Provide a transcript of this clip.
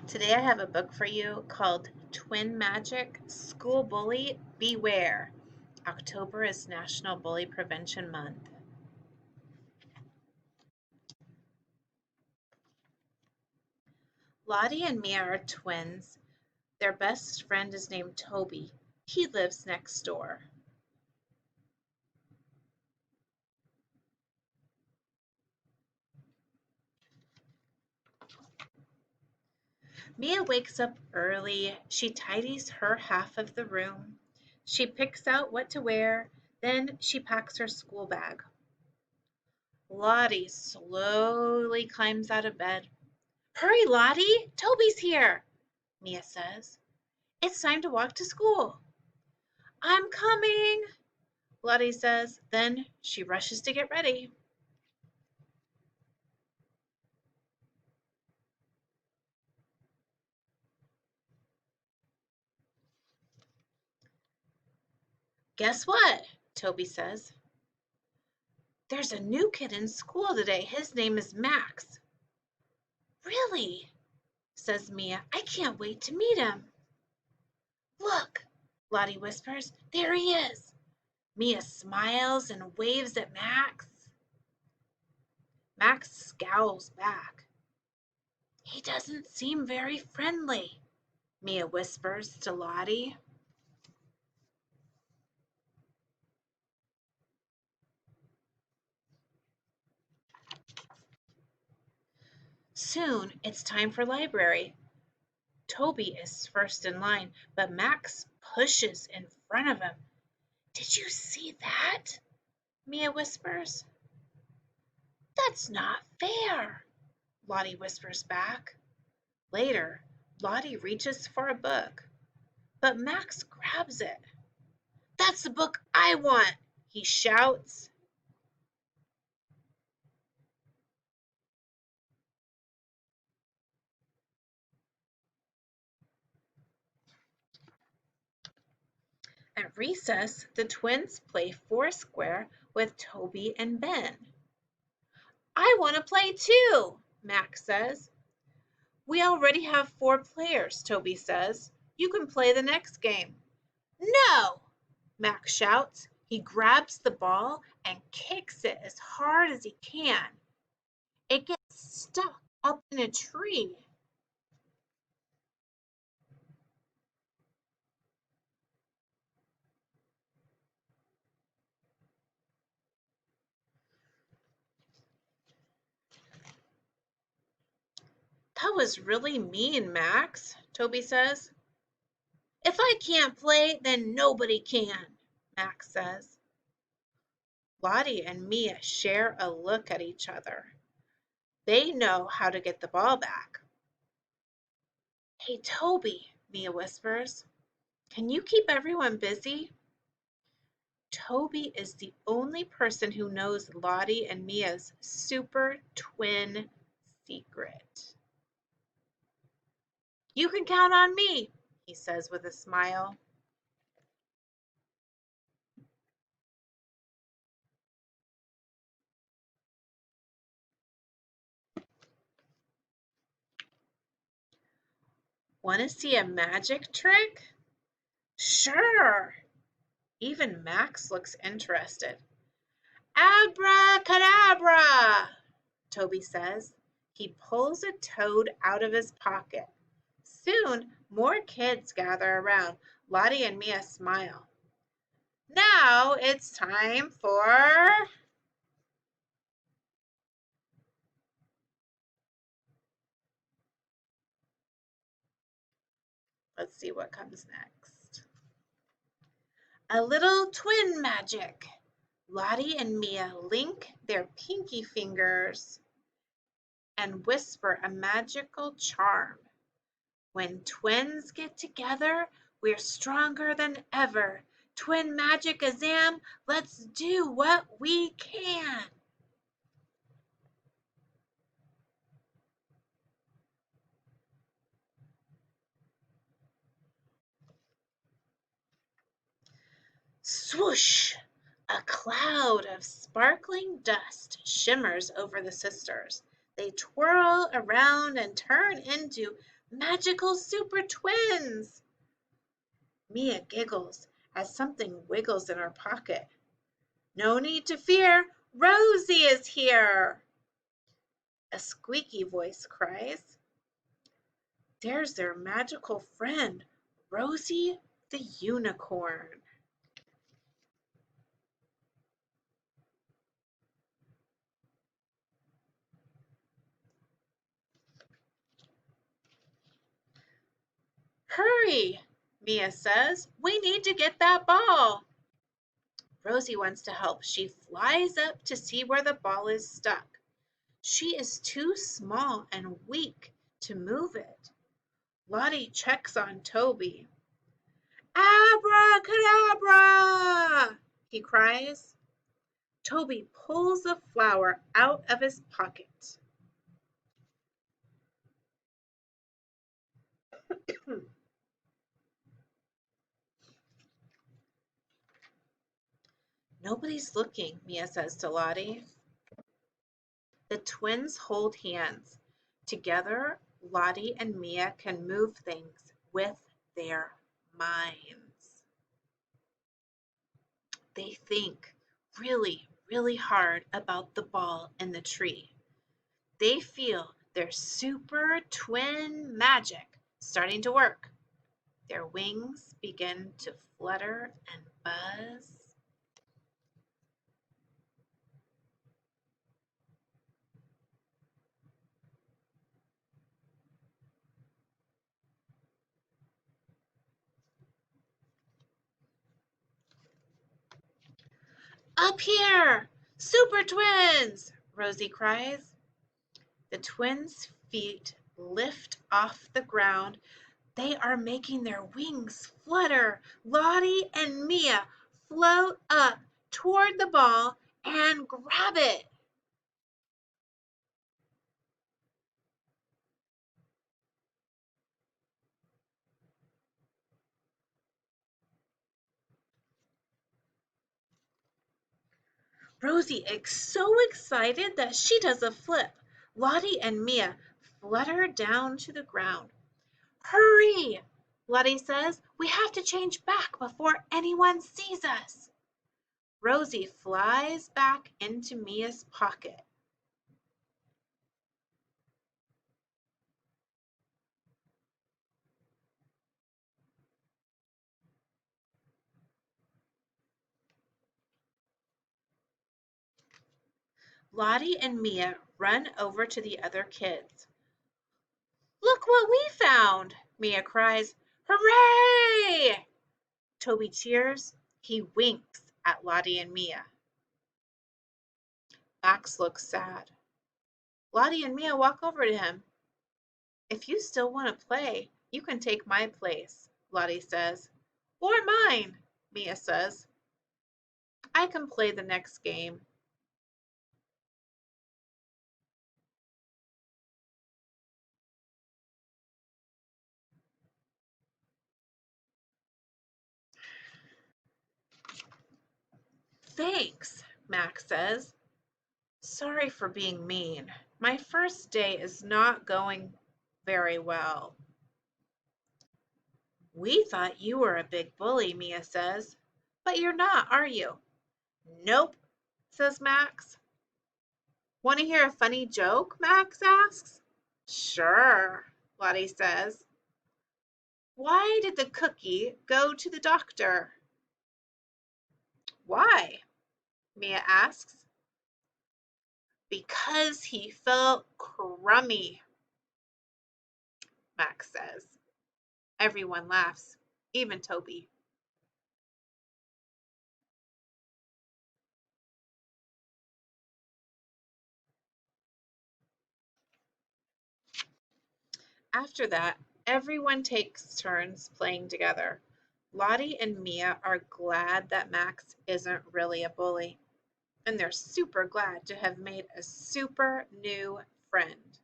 Today I have a book for you called Twin Magic, School Bully, Beware. October is National Bully Prevention Month. Lottie and Mia are twins. Their best friend is named Toby. He lives next door. Mia wakes up early. She tidies her half of the room. She picks out what to wear. Then she packs her school bag. Lottie slowly climbs out of bed. "Hurry, Lottie! Toby's here!" Mia says. "It's time to walk to school." "I'm coming," Lottie says. Then she rushes to get ready. "Guess what?" Toby says. "There's a new kid in school today. His name is Max." "Really?" says Mia. "I can't wait to meet him." "Look," Lottie whispers. "There he is." Mia smiles and waves at Max. Max scowls back. "He doesn't seem very friendly," Mia whispers to Lottie. Soon it's time for library. Toby is first in line, but Max pushes in front of him. "Did you see that?" Mia whispers. "That's not fair," Lottie whispers back. Later, Lottie reaches for a book, but Max grabs it. "That's the book I want," he shouts. At recess, the twins play Foursquare with Toby and Ben. "I want to play too," Max says. "We already have 4 players," Toby says. "You can play the next game." "No!" Max shouts. He grabs the ball and kicks it as hard as he can. It gets stuck up in a tree. "That was really mean, Max," Toby says. "If I can't play, then nobody can," Max says. Lottie and Mia share a look at each other. They know how to get the ball back. "Hey, Toby," Mia whispers, "can you keep everyone busy?" Toby is the only person who knows Lottie and Mia's super twin secret. "You can count on me," he says with a smile. "Want to see a magic trick?" "Sure." Even Max looks interested. "Abracadabra," Toby says. He pulls a toad out of his pocket. Soon, more kids gather around. Lottie and Mia smile. "Now it's time for..." Let's see what comes next. A little twin magic. Lottie and Mia link their pinky fingers and whisper a magical charm. "When twins get together, we're stronger than ever. Twin magic azam, let's do what we can." Swoosh! A cloud of sparkling dust shimmers over the sisters. They twirl around and turn into Magical super twins! Mia giggles as something wiggles in her pocket. No need to fear, Rosie is here! A squeaky voice cries. There's their magical friend, Rosie the unicorn. Hurry, Mia says. We need to get that ball. Rosie wants to help. She flies up to see where the ball is stuck. She is too small and weak to move it. Lottie checks on Toby. Abracadabra! He cries. Toby pulls a flower out of his pocket. Nobody's looking, Mia says to Lottie. The twins hold hands. Together, Lottie and Mia can move things with their minds. They think really, really hard about the ball in the tree. They feel their super twin magic starting to work. Their wings begin to flutter and buzz. Up here! Super twins! Rosie cries. The twins' feet lift off the ground. They are making their wings flutter. Lottie and Mia float up toward the ball and grab it. Rosie is so excited that she does a flip. Lottie and Mia flutter down to the ground. Hurry, Lottie says. We have to change back before anyone sees us. Rosie flies back into Mia's pocket. Lottie and Mia run over to the other kids. Look what we found, Mia cries. Hooray! Toby cheers. He winks at Lottie and Mia. Max looks sad. Lottie and Mia walk over to him. If you still want to play, you can take my place, Lottie says. Or mine, Mia says. I can play the next game. Thanks, Max says. Sorry for being mean. My first day is not going very well. We thought you were a big bully, Mia says. But you're not, are you? Nope, says Max. Want to hear a funny joke? Max asks. Sure, Lottie says. Why did the cookie go to the doctor? Why? Mia asks. Because he felt crummy, Max says. Everyone laughs, even Toby. After that, everyone takes turns playing together. Lottie and Mia are glad that Max isn't really a bully, and they're super glad to have made a super new friend.